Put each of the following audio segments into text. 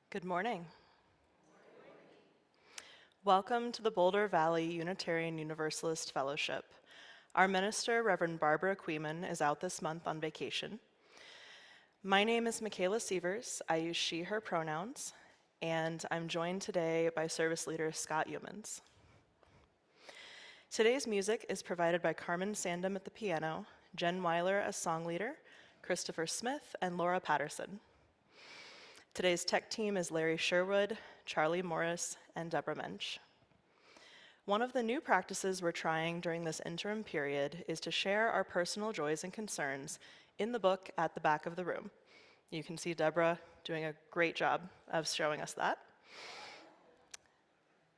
Good morning. Welcome to the Boulder Valley Unitarian Universalist Fellowship. Our minister, Reverend Barbara Queeman, is out this month on vacation. My name is Michaela Sievers. I use she, her pronouns, and I'm joined today by service leader Scott Youmans. Today's music is provided by Carmen Sandom at the piano, Jen Weiler as song leader, Christopher Smith, and Laura Patterson. Today's tech team is Larry Sherwood, Charlie Morris, and Deborah Mensch. One of the new practices we're trying during this interim period is to share our personal joys and concerns in the book at the back of the room. You can see Deborah doing a great job of showing us that.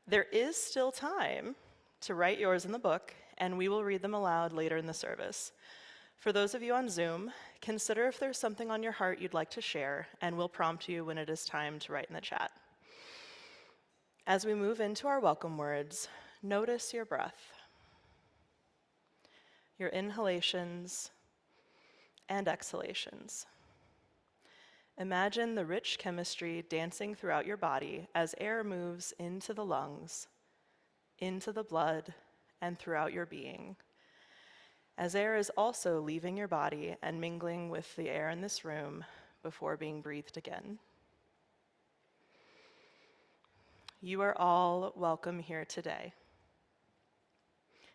There is still time to write yours in the book, and we will read them aloud later in the service. For those of you on Zoom, consider if there's something on your heart you'd like to share, and we'll prompt you when it is time to write in the chat. As we move into our welcome words, notice your breath, your inhalations and exhalations. Imagine the rich chemistry dancing throughout your body as air moves into the lungs, into the blood, and throughout your being. As air is also leaving your body and mingling with the air in this room before being breathed again. You are all welcome here today.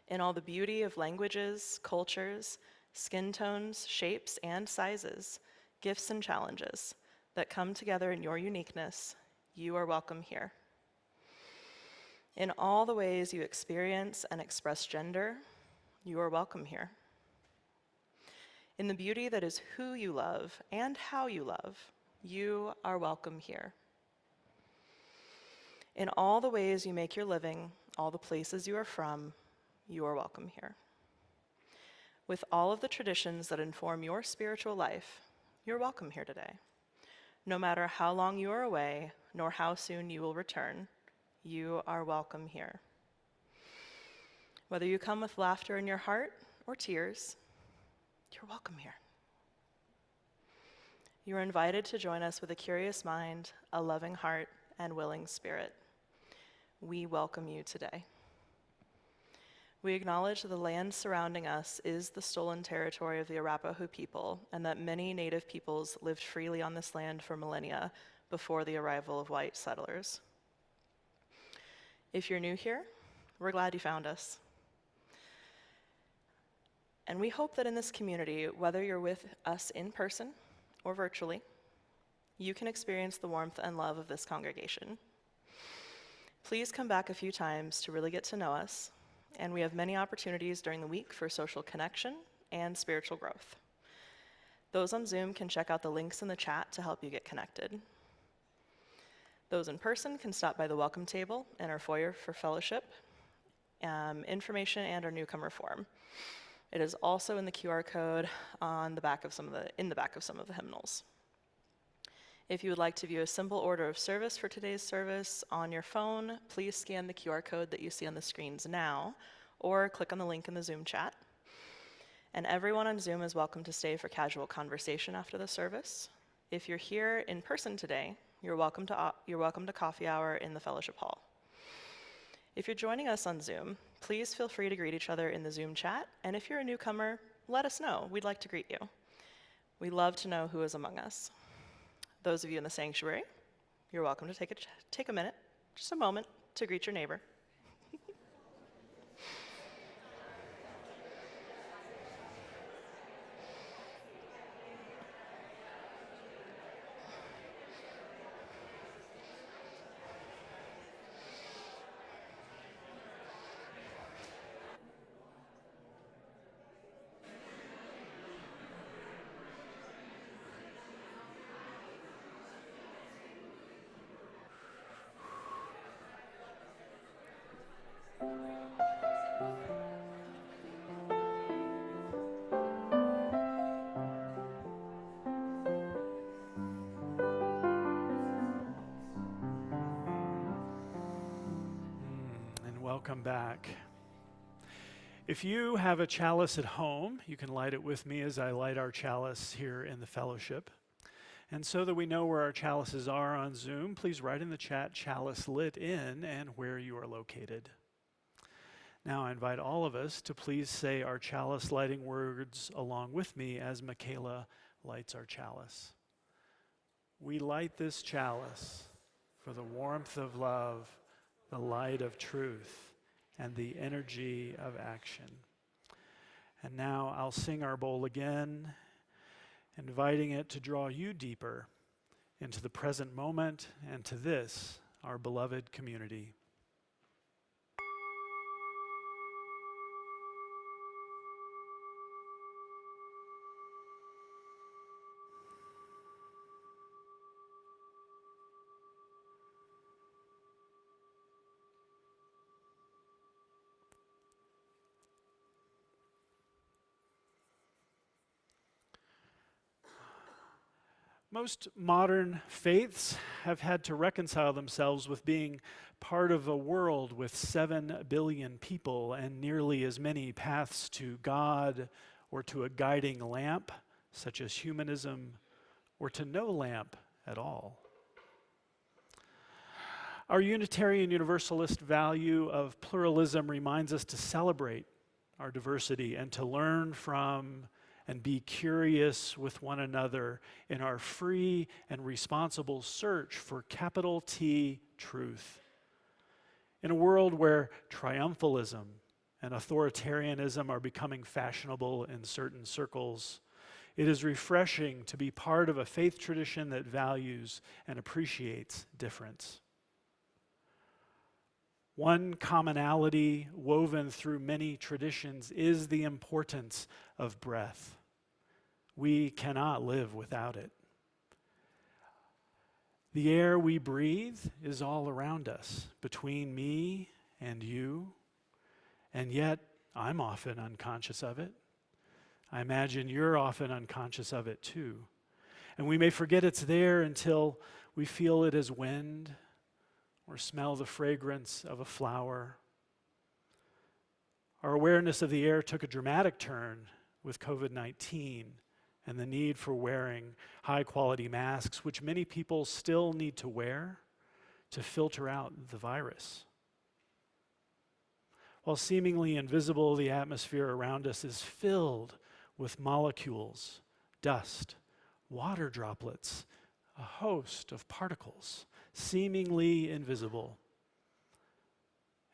In all the beauty of languages, cultures, skin tones, shapes, and sizes, gifts and challenges that come together in your uniqueness, you are welcome here. In all the ways you experience and express gender, you are welcome here. In the beauty that is who you love and how you love, you are welcome here. In all the ways you make your living, all the places you are from, you are welcome here. With all of the traditions that inform your spiritual life, you're welcome here today. No matter how long you are away, nor how soon you will return, you are welcome here. Whether you come with laughter in your heart or tears, you're welcome here. You are invited to join us with a curious mind, a loving heart, and willing spirit. We welcome you today. We acknowledge that the land surrounding us is the stolen territory of the Arapaho people, and that many native peoples lived freely on this land for millennia before the arrival of white settlers. If you're new here, we're glad you found us. And we hope that in this community, whether you're with us in person or virtually, you can experience the warmth and love of this congregation. Please come back a few times to really get to know us, and we have many opportunities during the week for social connection and spiritual growth. Those on Zoom can check out the links in the chat to help you get connected. Those in person can stop by the welcome table in our foyer for fellowship, information, and our newcomer form. It is also in the QR code in the back of some of the hymnals. If you would like to view a simple order of service for today's service on your phone, please scan the QR code that you see on the screens now, or click on the link in the Zoom chat. And everyone on Zoom is welcome to stay for casual conversation after the service. If you're here in person today, you're welcome to coffee hour in the fellowship hall. If you're joining us on Zoom, please feel free to greet each other in the Zoom chat, and if you're a newcomer, let us know. We'd like to greet you. We love to know who is among us. Those of you in the sanctuary, you're welcome to take a minute, just a moment, to greet your neighbor. And welcome back. If you have a chalice at home, you can light it with me as I light our chalice here in the fellowship. And so that we know where our chalices are on Zoom, please write in the chat chalice lit in and where you are located. Now I invite all of us to please say our chalice lighting words along with me as Michaela lights our chalice. We light this chalice for the warmth of love, the light of truth, and the energy of action. And now I'll sing our bowl again, inviting it to draw you deeper into the present moment and to this, our beloved community. Most modern faiths have had to reconcile themselves with being part of a world with 7 billion people and nearly as many paths to God or to a guiding lamp, such as humanism, or to no lamp at all. Our Unitarian Universalist value of pluralism reminds us to celebrate our diversity and to learn from and be curious with one another in our free and responsible search for capital T truth. In a world where triumphalism and authoritarianism are becoming fashionable in certain circles, it is refreshing to be part of a faith tradition that values and appreciates difference. One commonality woven through many traditions is the importance of breath. We cannot live without it. The air we breathe is all around us, between me and you, and yet I'm often unconscious of it. I imagine you're often unconscious of it too. And we may forget it's there until we feel it as wind, or smell the fragrance of a flower. Our awareness of the air took a dramatic turn with COVID-19 and the need for wearing high-quality masks, which many people still need to wear to filter out the virus. While seemingly invisible, the atmosphere around us is filled with molecules, dust, water droplets, a host of particles, seemingly invisible.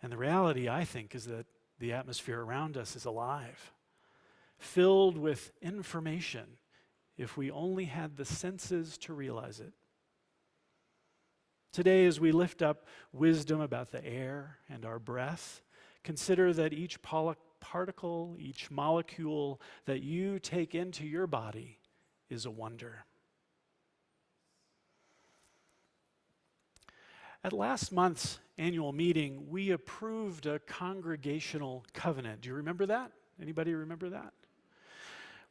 And the reality, I think, is that the atmosphere around us is alive, filled with information, if we only had the senses to realize it. Today, as we lift up wisdom about the air and our breath, consider that each particle, each molecule that you take into your body is a wonder. At last month's annual meeting, we approved a congregational covenant. Do you remember that? Anybody remember that?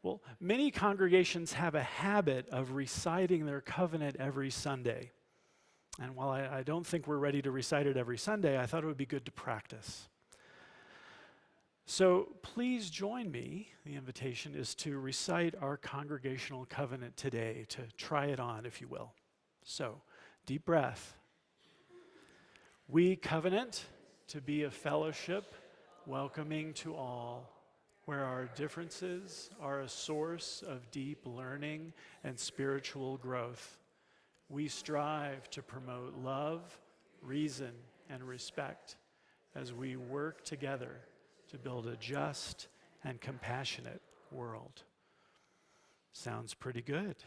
Well, many congregations have a habit of reciting their covenant every Sunday. And while I don't think we're ready to recite it every Sunday, I thought it would be good to practice. So please join me. The invitation is to recite our congregational covenant today, to try it on, if you will. So, deep breath. We covenant to be a fellowship welcoming to all, where our differences are a source of deep learning and spiritual growth. We strive to promote love, reason, and respect as we work together to build a just and compassionate world. Sounds pretty good.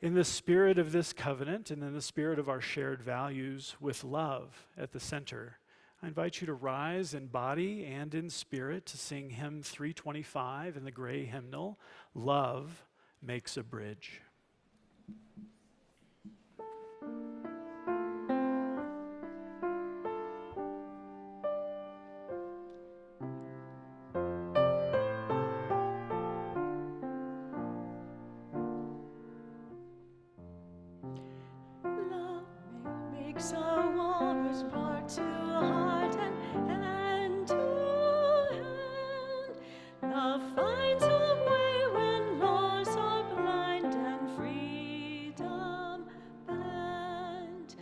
In the spirit of this covenant and in the spirit of our shared values with love at the center, I invite you to rise in body and in spirit to sing hymn 325 in the gray hymnal, Love Makes a Bridge. Our waters part to heart and hand to hand. Love finds a way when laws are blind and freedom banned.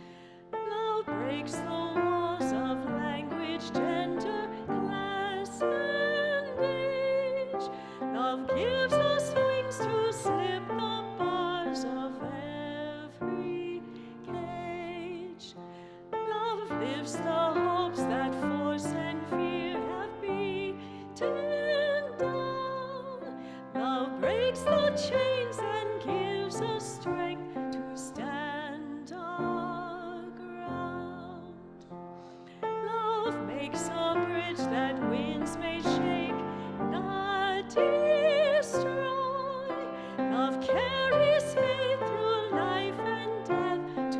Love breaks the walls of language, gender, class, and age. Love gives us wings to slip the bars of every cage. Love lifts the hopes that force and fear have beaten down. Love breaks the chains and gives us strength to stand our ground. Love makes a bridge that winds may shake, not destroy. Love carries faith through life and death to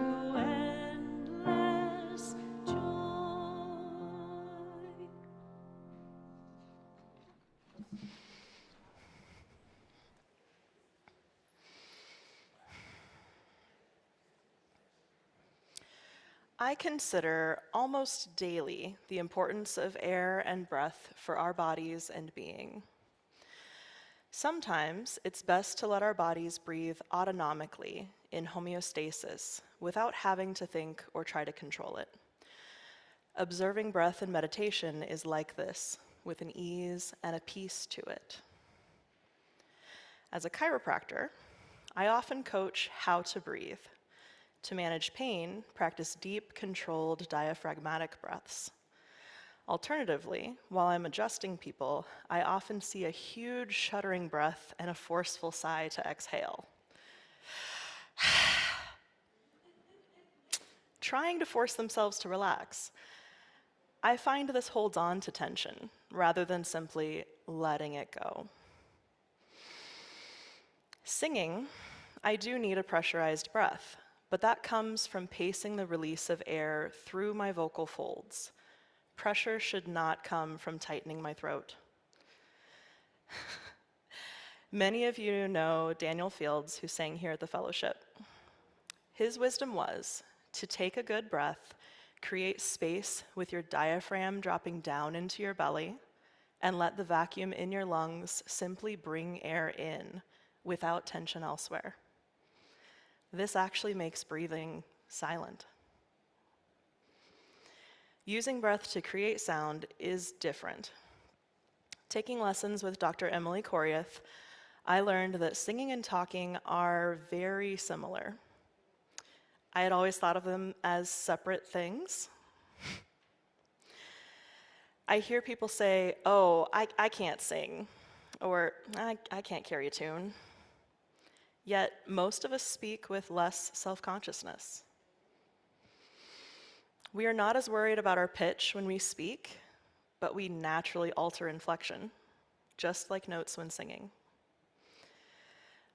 endless joy. I consider almost daily the importance of air and breath for our bodies and being. Sometimes it's best to let our bodies breathe autonomically in homeostasis without having to think or try to control it. Observing breath in meditation is like this, with an ease and a peace to it. As a chiropractor, I often coach how to breathe. To manage pain, practice deep, controlled diaphragmatic breaths. Alternatively, while I'm adjusting people, I often see a huge shuddering breath and a forceful sigh to exhale. Trying to force themselves to relax. I find this holds on to tension rather than simply letting it go. Singing, I do need a pressurized breath, but that comes from pacing the release of air through my vocal folds. Pressure should not come from tightening my throat. Many of you know Daniel Fields, who sang here at the fellowship. His wisdom was to take a good breath, create space with your diaphragm dropping down into your belly, and let the vacuum in your lungs simply bring air in without tension elsewhere. This actually makes breathing silent. Using breath to create sound is different. Taking lessons with Dr. Emily Coriath, I learned that singing and talking are very similar. I had always thought of them as separate things. I hear people say, oh, I can't sing, or I can't carry a tune. Yet most of us speak with less self-consciousness. We are not as worried about our pitch when we speak, but we naturally alter inflection, just like notes when singing.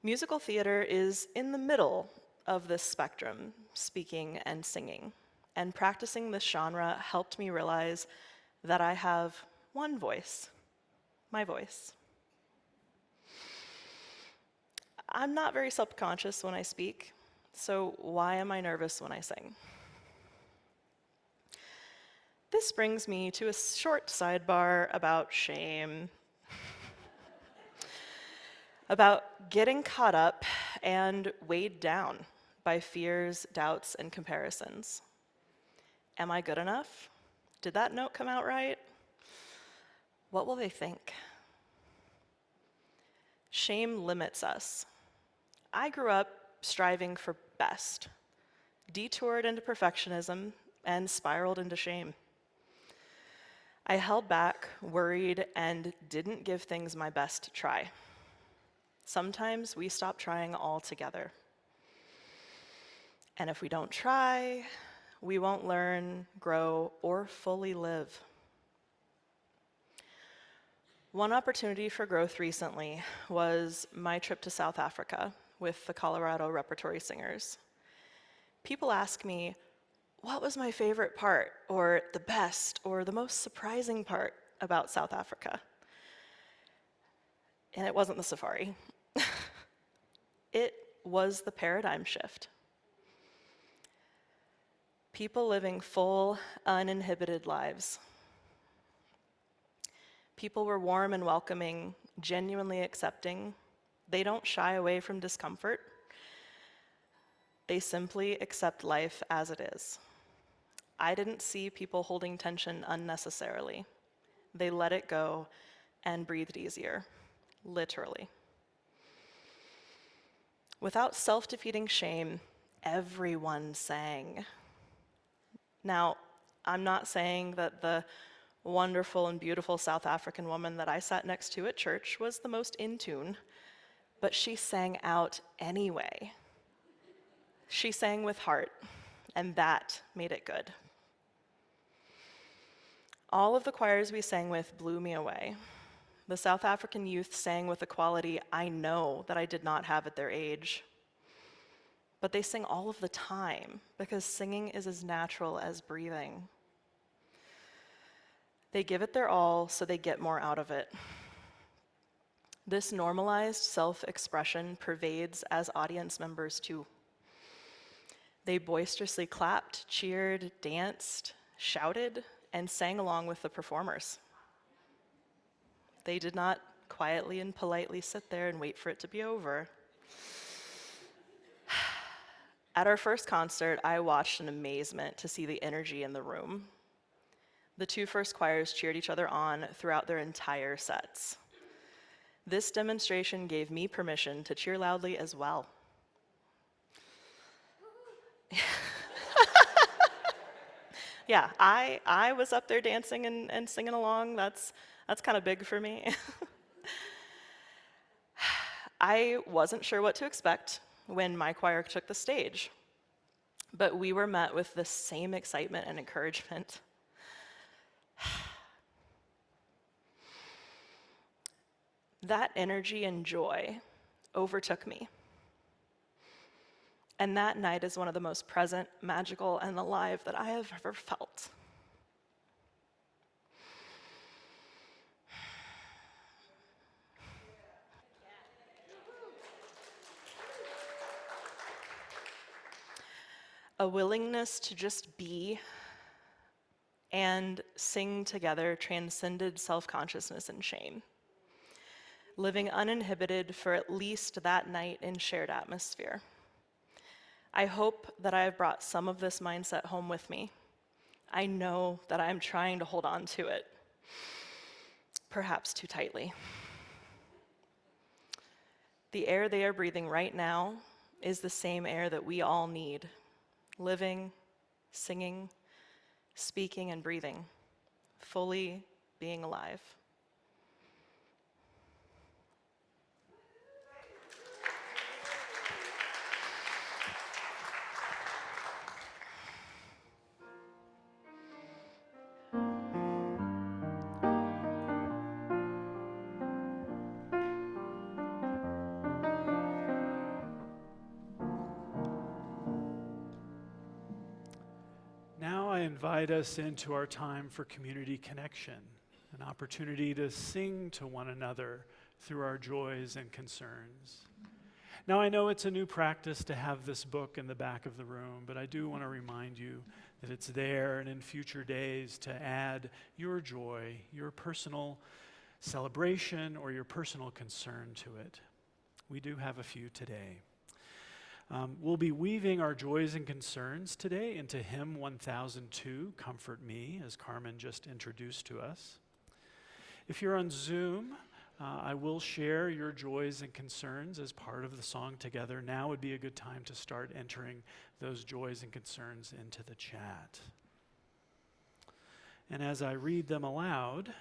Musical theater is in the middle of this spectrum, speaking and singing, and practicing this genre helped me realize that I have one voice, my voice. I'm not very self-conscious when I speak, so why am I nervous when I sing? This brings me to a short sidebar about shame, about getting caught up and weighed down by fears, doubts, and comparisons. Am I good enough? Did that note come out right? What will they think? Shame limits us. I grew up striving for best, detoured into perfectionism, and spiraled into shame. I held back, worried, and didn't give things my best try. Sometimes we stop trying altogether. And if we don't try, we won't learn, grow, or fully live. One opportunity for growth recently was my trip to South Africa with the Colorado Repertory Singers. People ask me, what was my favorite part, or the best, or the most surprising part about South Africa? And it wasn't the safari. It was the paradigm shift. People living full, uninhibited lives. People were warm and welcoming, genuinely accepting. They don't shy away from discomfort. They simply accept life as it is. I didn't see people holding tension unnecessarily. They let it go and breathed easier, literally. Without self-defeating shame, everyone sang. Now, I'm not saying that the wonderful and beautiful South African woman that I sat next to at church was the most in tune, but she sang out anyway. She sang with heart, and that made it good. All of the choirs we sang with blew me away. The South African youth sang with a quality I know that I did not have at their age. But they sing all of the time because singing is as natural as breathing. They give it their all so they get more out of it. This normalized self-expression pervades as audience members too. They boisterously clapped, cheered, danced, shouted, and sang along with the performers. They did not quietly and politely sit there and wait for it to be over. At our first concert, I watched in amazement to see the energy in the room. The two first choirs cheered each other on throughout their entire sets. This demonstration gave me permission to cheer loudly as well. Yeah, I was up there dancing and singing along. That's kind of big for me. I wasn't sure what to expect when my choir took the stage, but we were met with the same excitement and encouragement. That energy and joy overtook me. And that night is one of the most present, magical, and alive that I have ever felt. A willingness to just be and sing together transcended self-consciousness and shame, living uninhibited for at least that night in shared atmosphere. I hope that I have brought some of this mindset home with me. I know that I am trying to hold on to it, perhaps too tightly. The air they are breathing right now is the same air that we all need, living, singing, speaking, and breathing, fully being alive. invite us into our time for community connection, an opportunity to sing to one another through our joys and concerns. Now, I know it's a new practice to have this book in the back of the room, but I do want to remind you that it's there, and in future days to add your joy, your personal celebration, or your personal concern to it. We do have a few today. We'll be weaving our joys and concerns today into hymn 1002, Comfort Me, as Carmen just introduced to us. If you're on Zoom, I will share your joys and concerns as part of the song together. Now would be a good time to start entering those joys and concerns into the chat. And as I read them aloud,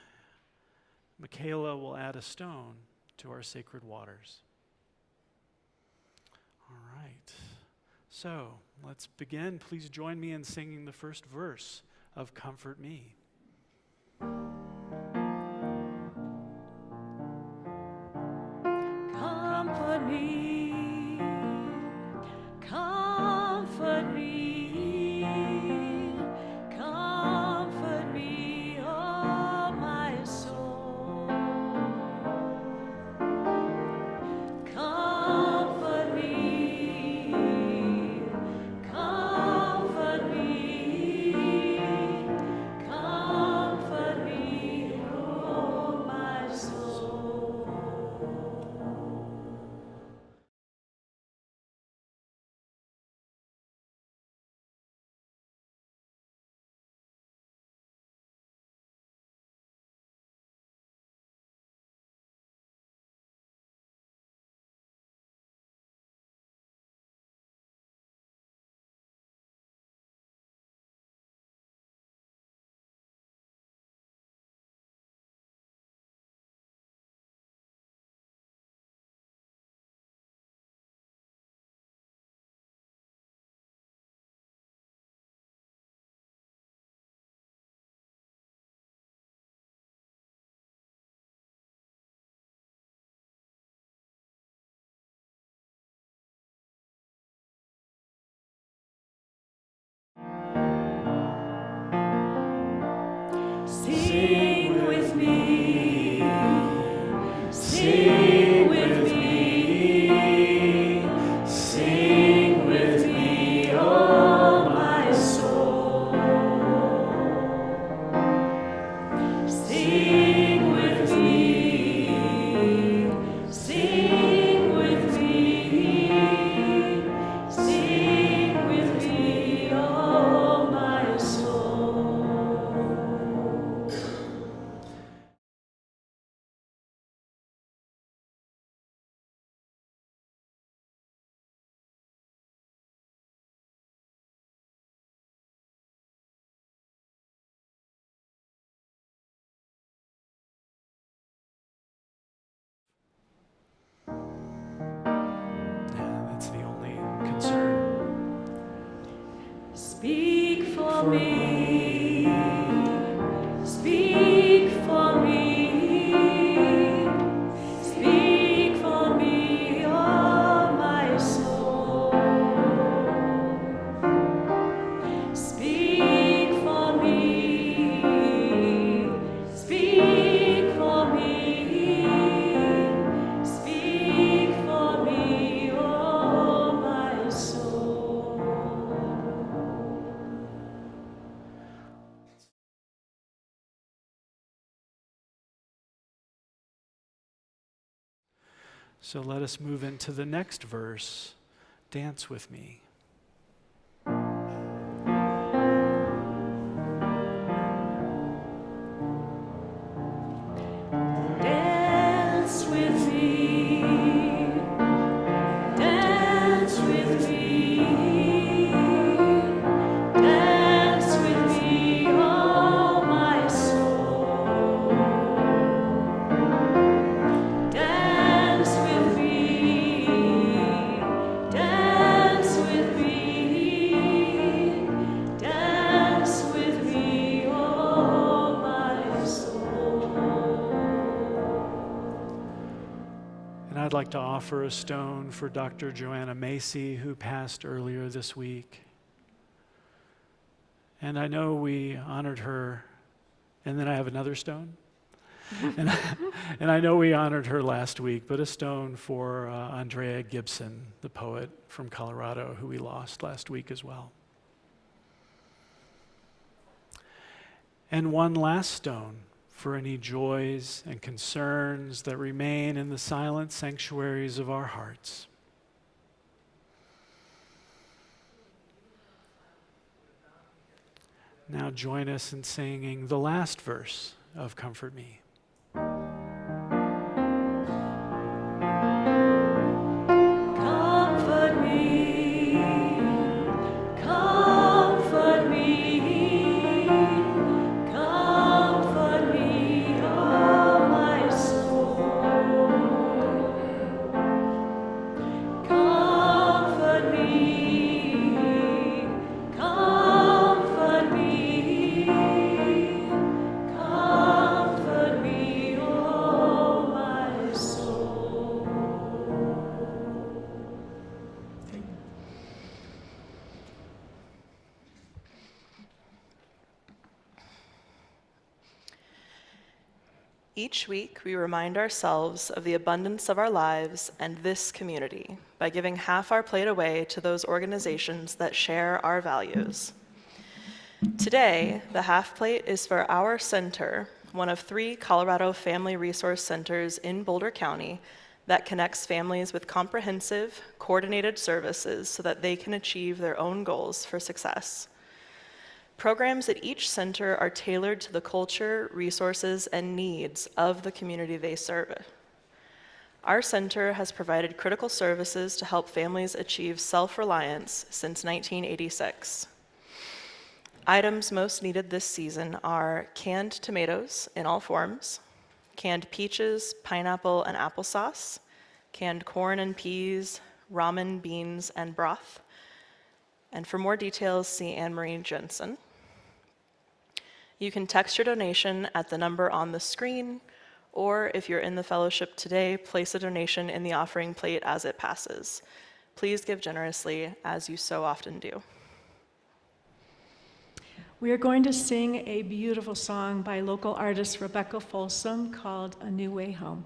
Michaela will add a stone to our sacred waters. All right. So let's begin. Please join me in singing the first verse of Comfort Me. Comfort me, comfort me, comfort me, oh my soul. Comfort me, comfort me, comfort me, oh my soul. Sing with me, sing with me, sing with me, oh my soul. Sing with me, sing with me, sing with me, oh my soul. Yeah, that's the only concern. Speak for me, speak for me, speak for me, oh my soul. Speak for me, speak for me, speak for me, oh my soul. So let us move into the next verse. Dance with me. Dance with me, dance with me, dance with me, oh my soul. Dance with me, dance with me, dance with me, oh my soul. And I'd like to offer a stone for Dr. Joanna Macy, who passed earlier this week. And I know we honored her, and then I have another stone. and I know we honored her last week, but a stone for Andrea Gibson, the poet from Colorado, who we lost last week as well. And one last stone for any joys and concerns that remain in the silent sanctuaries of our hearts. Now join us in singing the last verse of Comfort Me. Comfort me, comfort me, comfort me, oh my soul. Comfort me, comfort me, comfort me, oh my soul. Each week, we remind ourselves of the abundance of our lives and this community by giving half our plate away to those organizations that share our values. Today, the half plate is for our center, one of 3 Colorado Family Resource Centers in Boulder County that connects families with comprehensive, coordinated services so that they can achieve their own goals for success. Programs at each center are tailored to the culture, resources, and needs of the community they serve. Our center has provided critical services to help families achieve self-reliance since 1986. Items most needed this season are canned tomatoes in all forms, canned peaches, pineapple, and applesauce, canned corn and peas, ramen, beans, and broth. And for more details, see Anne-Marie Jensen. You can text your donation at the number on the screen, or if you're in the fellowship today, place a donation in the offering plate as it passes. Please give generously, as you so often do. We are going to sing a beautiful song by local artist Rebecca Folsom called A New Way Home.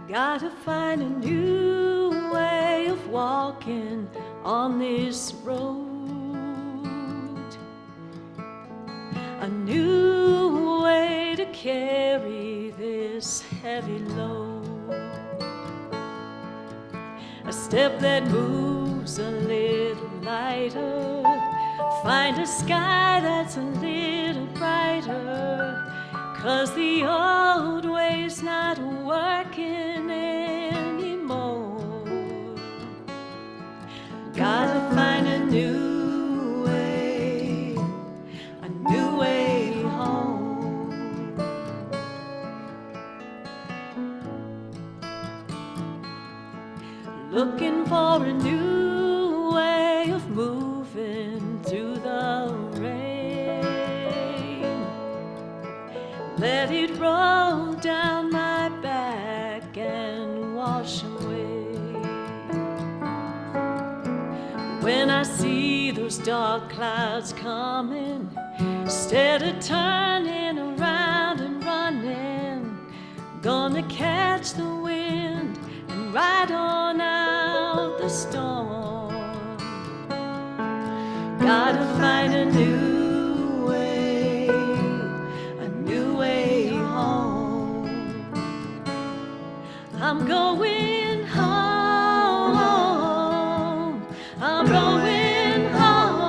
Gotta find a new way of walking on this road. A new way to carry this heavy load. A step that moves a little lighter. Find a sky that's a little brighter. 'Cause the old way's not working anymore. Gotta find a new way home. Looking for a new way of moving through the rain. Let it roll down my back and wash away. When I see those dark clouds coming, instead of turning around and running, gonna catch the wind and ride on out the storm. Gotta find a new way home. I'm going home. I'm going home.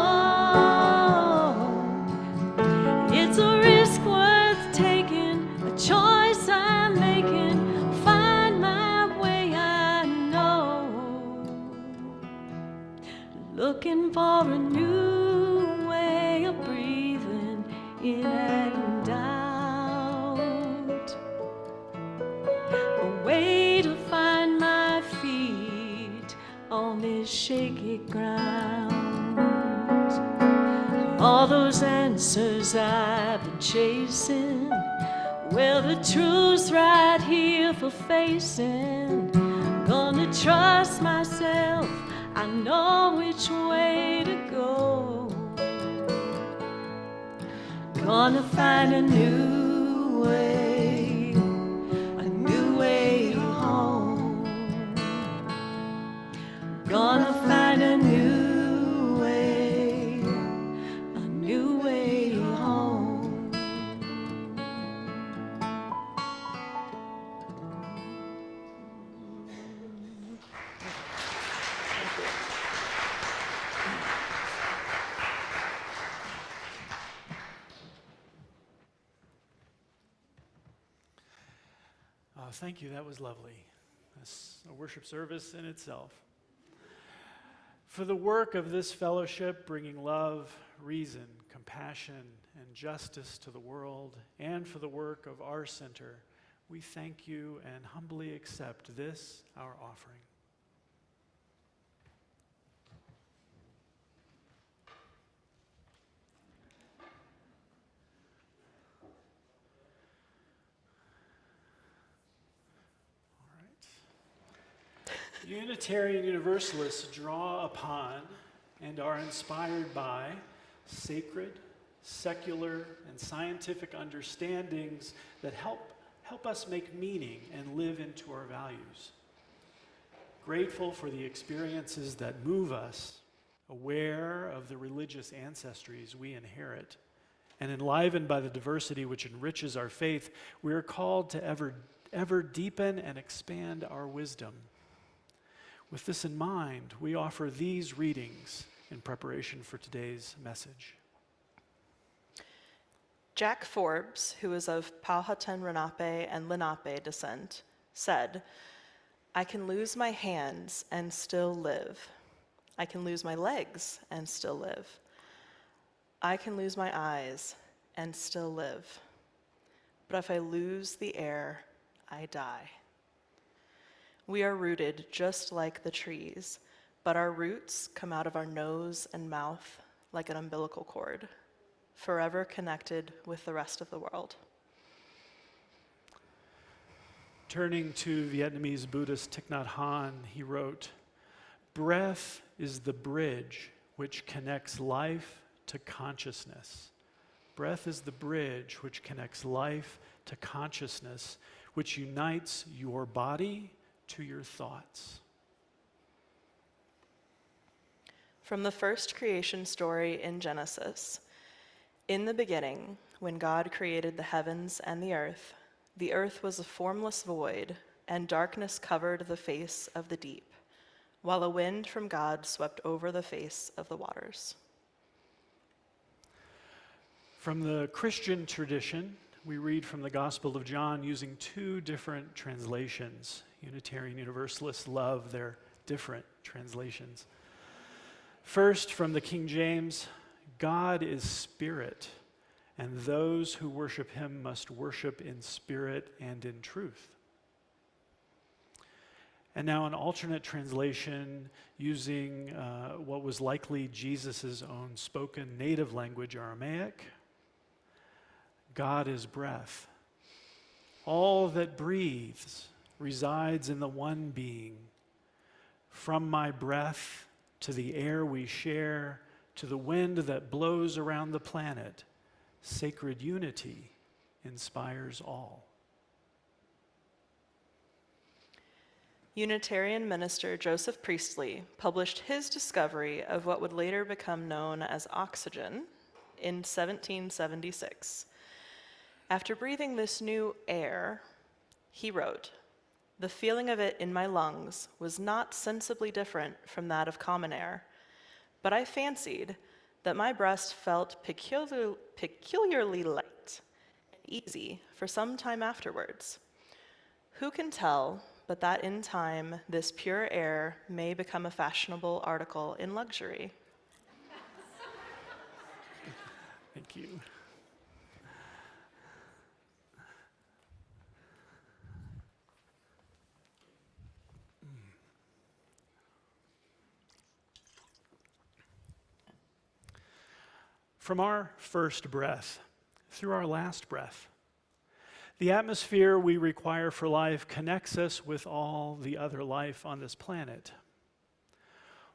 It's a risk worth taking, a choice I'm making. Find my way, I know. Looking for a new way of breathing in and out. A way to find my feet on this shaky ground. all those answers I've been chasing. Well, the truth's right here for facing. Gonna trust myself, I know which way to go. Gonna find a new way home. Gonna find a new way home. Thank you, that was lovely. That's a worship service in itself. For the work of this fellowship, bringing love, reason, compassion, and justice to the world, and for the work of our center, we thank you and humbly accept this, our offering. Unitarian Universalists draw upon and are inspired by sacred, secular, and scientific understandings that help us make meaning and live into our values. Grateful for the experiences that move us, aware of the religious ancestries we inherit, and enlivened by the diversity which enriches our faith, we are called to ever deepen and expand our wisdom. With this in mind, we offer these readings in preparation for today's message. Jack Forbes, who is of Powhatan Lenape and Lenape descent, said, "I can lose my hands and still live. I can lose my legs and still live. I can lose my eyes and still live. But if I lose the air, I die." We are rooted just like the trees, but our roots come out of our nose and mouth like an umbilical cord, forever connected with the rest of the world. Turning to Vietnamese Buddhist Thich Nhat Hanh, he wrote, "Breath is the bridge which connects life to consciousness. Breath is the bridge which connects life to consciousness, which unites your body to your thoughts." From the first creation story in Genesis, in the beginning, when God created the heavens and the earth was a formless void, and darkness covered the face of the deep, while a wind from God swept over the face of the waters. From the Christian tradition, we read from the Gospel of John using two different translations. Unitarian Universalists love their different translations. First, from the King James, "God is spirit, and those who worship him must worship in spirit and in truth." And now an alternate translation using what was likely Jesus' own spoken native language, Aramaic. "God is breath. All that breathes resides in the one being. From my breath to the air we share, to the wind that blows around the planet, sacred unity inspires all." Unitarian minister Joseph Priestley published his discovery of what would later become known as oxygen in 1776. After breathing this new air, he wrote, "The feeling of it in my lungs was not sensibly different from that of common air, but I fancied that my breast felt peculiarly light and easy for some time afterwards. Who can tell but that in time this pure air may become a fashionable article in luxury?" Thank you. From our first breath through our last breath, the atmosphere we require for life connects us with all the other life on this planet.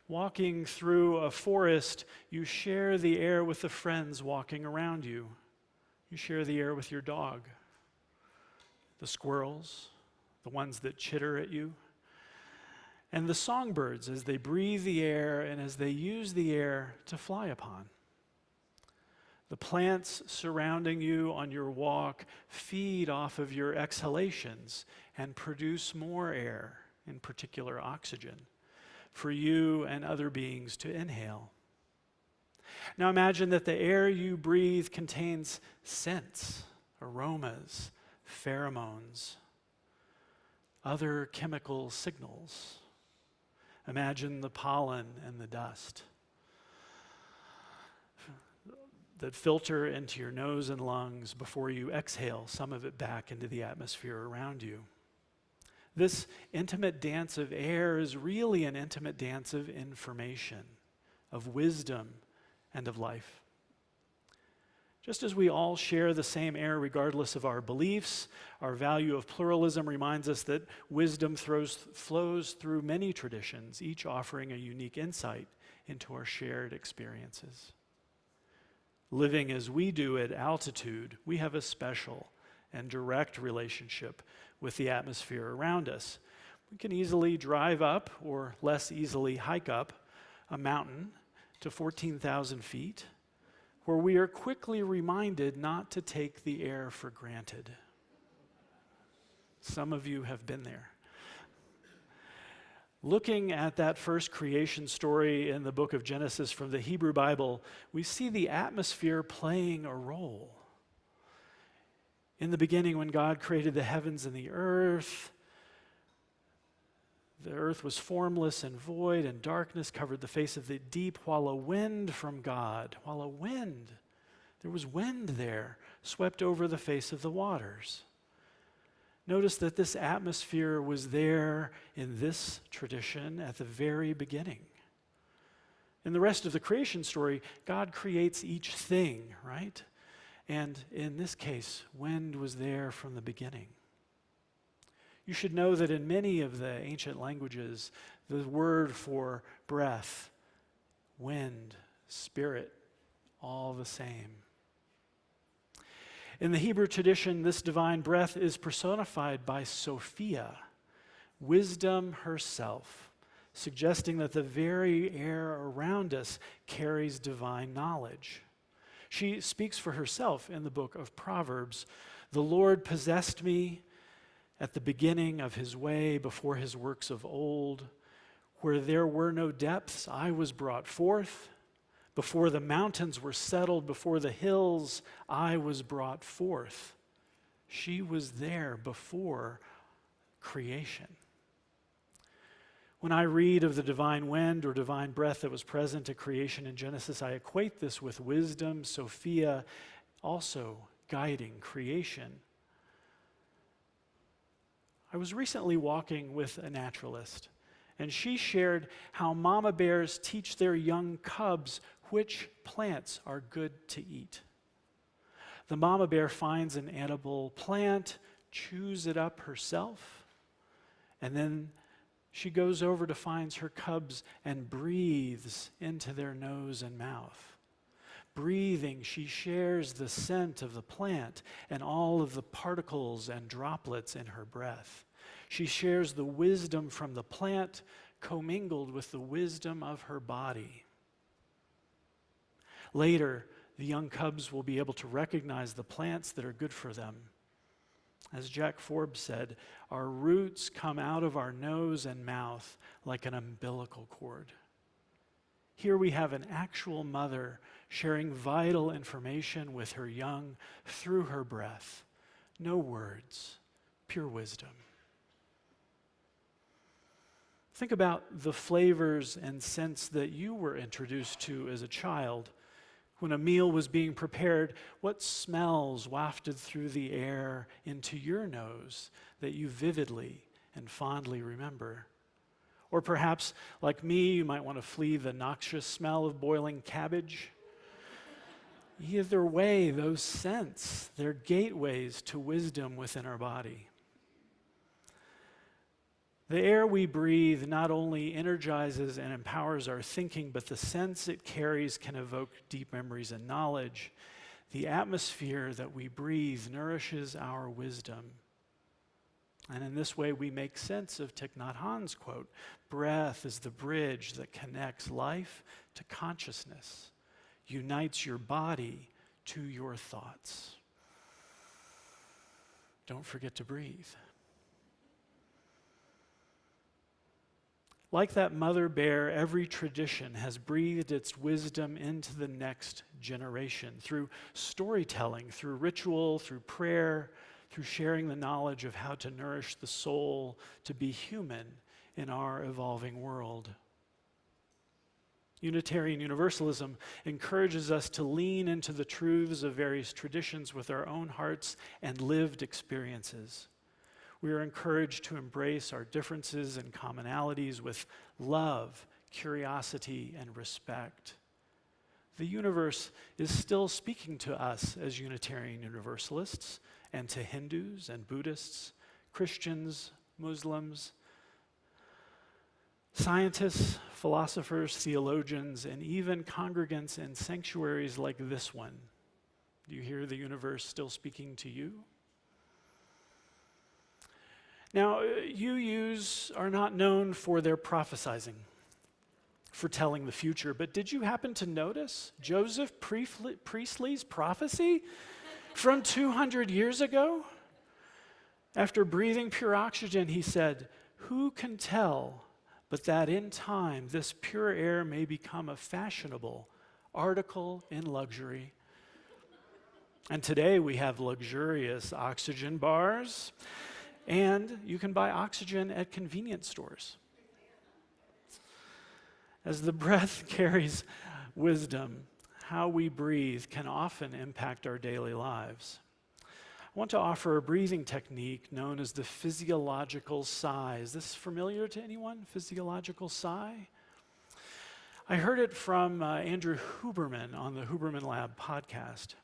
Walking through a forest, you share the air with the friends walking around you. You share the air with your dog, the squirrels, the ones that chitter at you, and the songbirds as they breathe the air and as they use the air to fly upon. The plants surrounding you on your walk feed off of your exhalations and produce more air, in particular oxygen, for you and other beings to inhale. Now imagine that the air you breathe contains scents, aromas, pheromones, other chemical signals. Imagine the pollen and the dust that filter into your nose and lungs before you exhale some of it back into the atmosphere around you. This intimate dance of air is really an intimate dance of information, of wisdom, and of life. Just as we all share the same air regardless of our beliefs, our value of pluralism reminds us that wisdom flows through many traditions, each offering a unique insight into our shared experiences. Living as we do at altitude, we have a special and direct relationship with the atmosphere around us. We can easily drive up, or less easily hike up, a mountain to 14,000 feet, where we are quickly reminded not to take the air for granted. Some of you have been there. Looking at that first creation story in the book of Genesis from the Hebrew Bible, we see the atmosphere playing a role. In the beginning, when God created the heavens and the earth was formless and void, and darkness covered the face of the deep, while a wind from God, there was wind there, swept over the face of the waters. Notice that this atmosphere was there in this tradition at the very beginning. In the rest of the creation story, God creates each thing, right? And in this case, wind was there from the beginning. You should know that in many of the ancient languages, the word for breath, wind, spirit, all the same. In the Hebrew tradition, this divine breath is personified by Sophia, wisdom herself, suggesting that the very air around us carries divine knowledge. She speaks for herself in the book of Proverbs. The Lord possessed me at the beginning of his way, before his works of old. Where there were no depths, I was brought forth. Before the mountains were settled, before the hills, I was brought forth. She was there before creation. When I read of the divine wind or divine breath that was present at creation in Genesis, I equate this with wisdom, Sophia, also guiding creation. I was recently walking with a naturalist, and she shared how mama bears teach their young cubs which plants are good to eat. The mama bear finds an edible plant, chews it up herself, and then she goes over to find her cubs and breathes into their nose and mouth. Breathing, she shares the scent of the plant and all of the particles and droplets in her breath. She shares the wisdom from the plant commingled with the wisdom of her body. Later, the young cubs will be able to recognize the plants that are good for them. As Jack Forbes said, our roots come out of our nose and mouth like an umbilical cord. Here we have an actual mother sharing vital information with her young through her breath. No words, pure wisdom. Think about the flavors and scents that you were introduced to as a child. When a meal was being prepared, what smells wafted through the air into your nose that you vividly and fondly remember? Or perhaps, like me, you might want to flee the noxious smell of boiling cabbage. Either way, those scents, they're gateways to wisdom within our body. The air we breathe not only energizes and empowers our thinking, but the sense it carries can evoke deep memories and knowledge. The atmosphere that we breathe nourishes our wisdom. And in this way, we make sense of Thich Nhat Hanh's quote, "Breath is the bridge that connects life to consciousness, unites your body to your thoughts." Don't forget to breathe. Like that mother bear, every tradition has breathed its wisdom into the next generation through storytelling, through ritual, through prayer, through sharing the knowledge of how to nourish the soul to be human in our evolving world. Unitarian Universalism encourages us to lean into the truths of various traditions with our own hearts and lived experiences. We are encouraged to embrace our differences and commonalities with love, curiosity, and respect. The universe is still speaking to us as Unitarian Universalists, and to Hindus and Buddhists, Christians, Muslims, scientists, philosophers, theologians, and even congregants in sanctuaries like this one. Do you hear the universe still speaking to you? Now, UUs are not known for their prophesizing, for telling the future, but did you happen to notice Joseph Priestley's prophecy from 200 years ago? After breathing pure oxygen, he said, "Who can tell but that in time this pure air may become a fashionable article in luxury?" And today we have luxurious oxygen bars, and you can buy oxygen at convenience stores. As the breath carries wisdom, how we breathe can often impact our daily lives. I want to offer a breathing technique known as the physiological sigh. Is this familiar to anyone? Physiological sigh? I heard it from Andrew Huberman on the Huberman Lab podcast.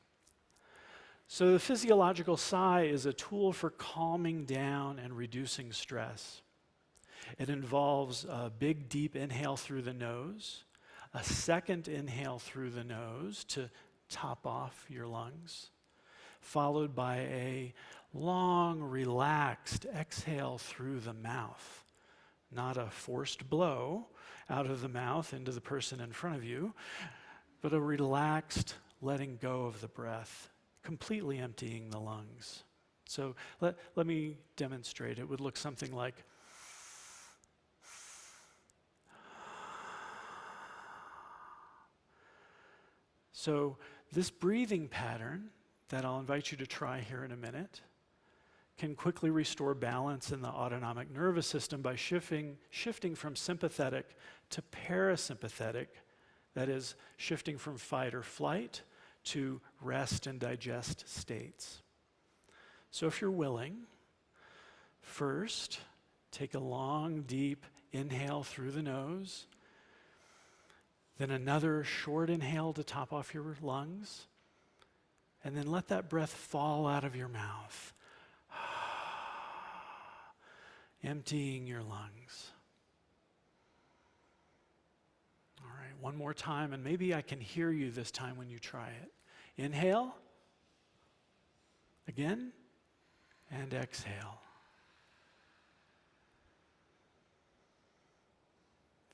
So the physiological sigh is a tool for calming down and reducing stress. It involves a big, deep inhale through the nose, a second inhale through the nose to top off your lungs, followed by a long, relaxed exhale through the mouth. Not a forced blow out of the mouth into the person in front of you, but a relaxed letting go of the breath, completely emptying the lungs. So let me demonstrate. It would look something like, so this breathing pattern that I'll invite you to try here in a minute can quickly restore balance in the autonomic nervous system by shifting from sympathetic to parasympathetic, that is, shifting from fight or flight to rest and digest states. So if you're willing, first, take a long, deep inhale through the nose, then another short inhale to top off your lungs, and then let that breath fall out of your mouth, emptying your lungs. All right, one more time, and maybe I can hear you this time when you try it. Inhale, again, and exhale.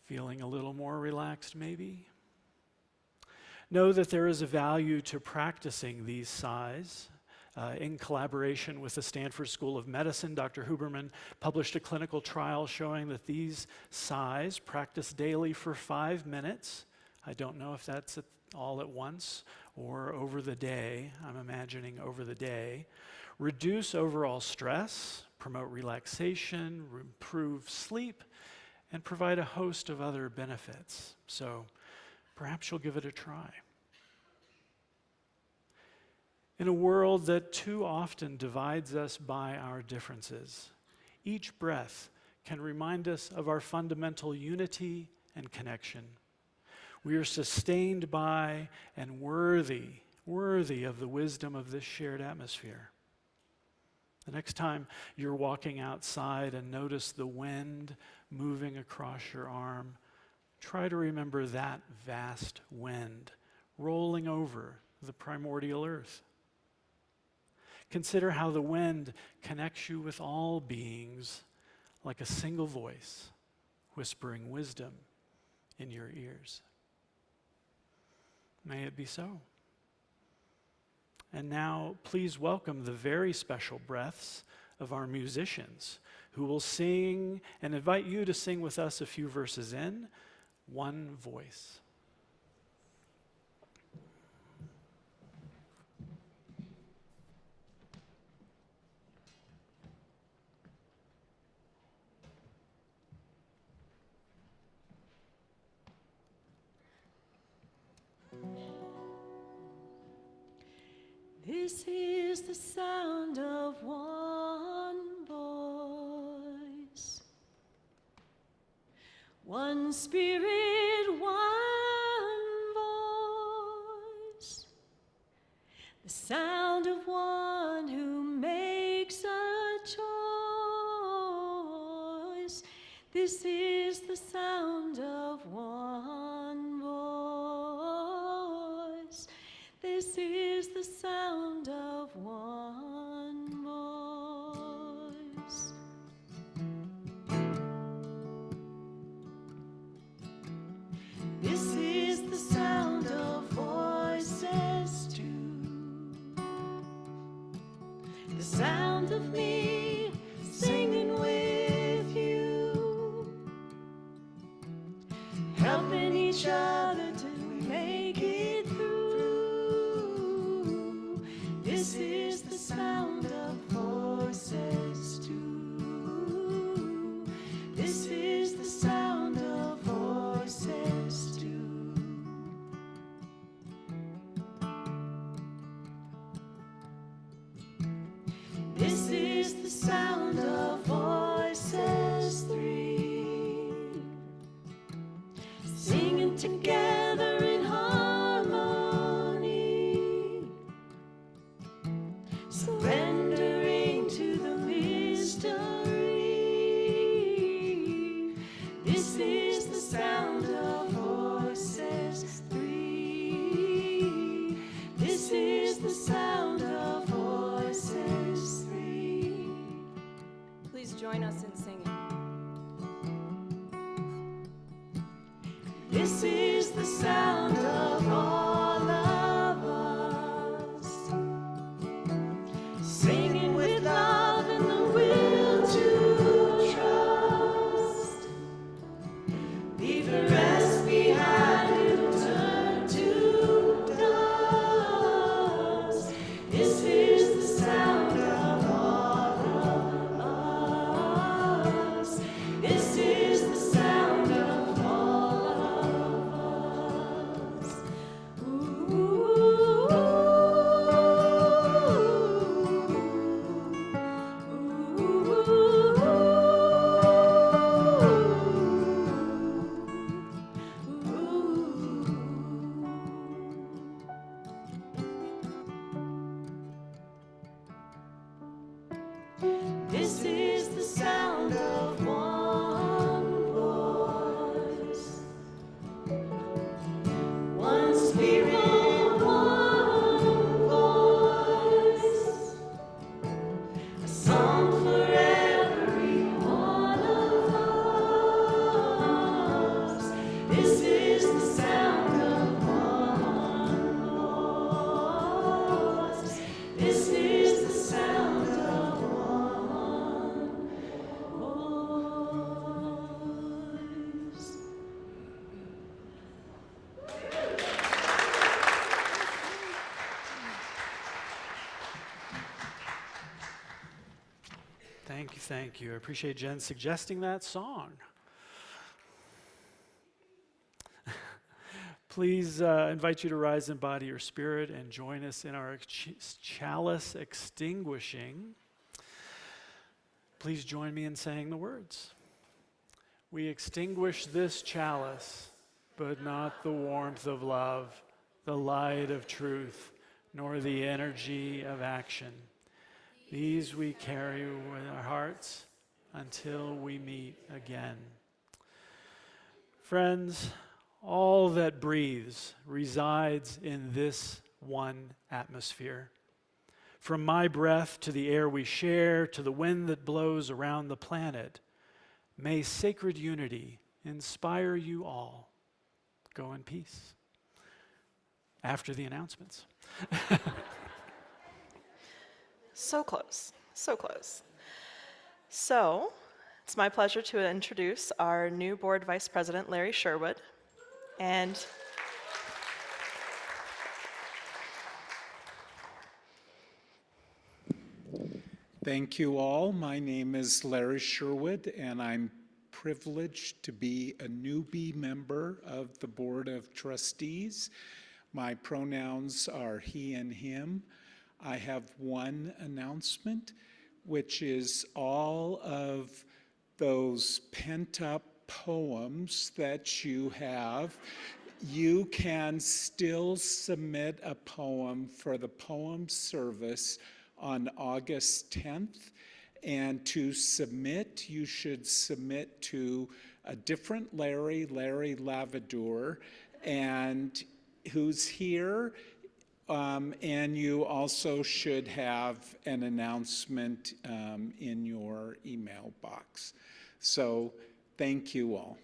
Feeling a little more relaxed, maybe? Know that there is a value to practicing these sighs. In collaboration with the Stanford School of Medicine, Dr. Huberman published a clinical trial showing that these sighs, practiced daily for 5 minutes, I don't know if that's all at once or over the day, I'm imagining over the day, reduce overall stress, promote relaxation, improve sleep, and provide a host of other benefits. So perhaps you'll give it a try. In a world that too often divides us by our differences, each breath can remind us of our fundamental unity and connection. We are sustained by and worthy worthy of the wisdom of this shared atmosphere. The next time you're walking outside and notice the wind moving across your arm, try to remember that vast wind rolling over the primordial earth. Consider how the wind connects you with all beings like a single voice, whispering wisdom in your ears. May it be so. And now, please welcome the very special breaths of our musicians who will sing and invite you to sing with us a few verses in one voice. This is the sound of one voice, one spirit, one voice, the sound of one who makes a choice. This is the sound of one voice. This is the sound of one voice. This is the sound of voices too. The sound of me singing with you, helping each other to make it through. This is the sound of voices too. This is the sound of voices too. This is the sound of voices three, singing together in harmony, surrendering to the mystery. This is the sound of voices three. This is the sound of voices three. Please join us in singing. This is the sound of all of us, singing with love and the will to trust. Leave the rest behind and turn to dust. This is the sound of all of us. This is the sound of all of us. This is the sound of one voice, one spirit, one voice, a song for every one of us. This is the sound of one voice. This is the sound of one voice. Thank you, thank you. I appreciate Jen suggesting that song. Please invite you to rise in body or spirit and join us in our chalice extinguishing. Please join me in saying the words. We extinguish this chalice, but not the warmth of love, the light of truth, nor the energy of action. These we carry with our hearts until we meet again. Friends, all that breathes resides in this one atmosphere. From my breath to the air we share, to the wind that blows around the planet, may sacred unity inspire you all. Go in peace. After the announcements. So close, so close. So, it's my pleasure to introduce our new board vice president, Larry Sherwood. And thank you all. My name is Larry Sherwood, and I'm privileged to be a newbie member of the Board of Trustees. My pronouns are he and him. I have one announcement, which is all of those pent-up poems that you have. You can still submit a poem for the poem service on August 10th. And to submit, you should submit to a different Larry Lavadeur, and who's here. And you also should have an announcement in your email box. So thank you all.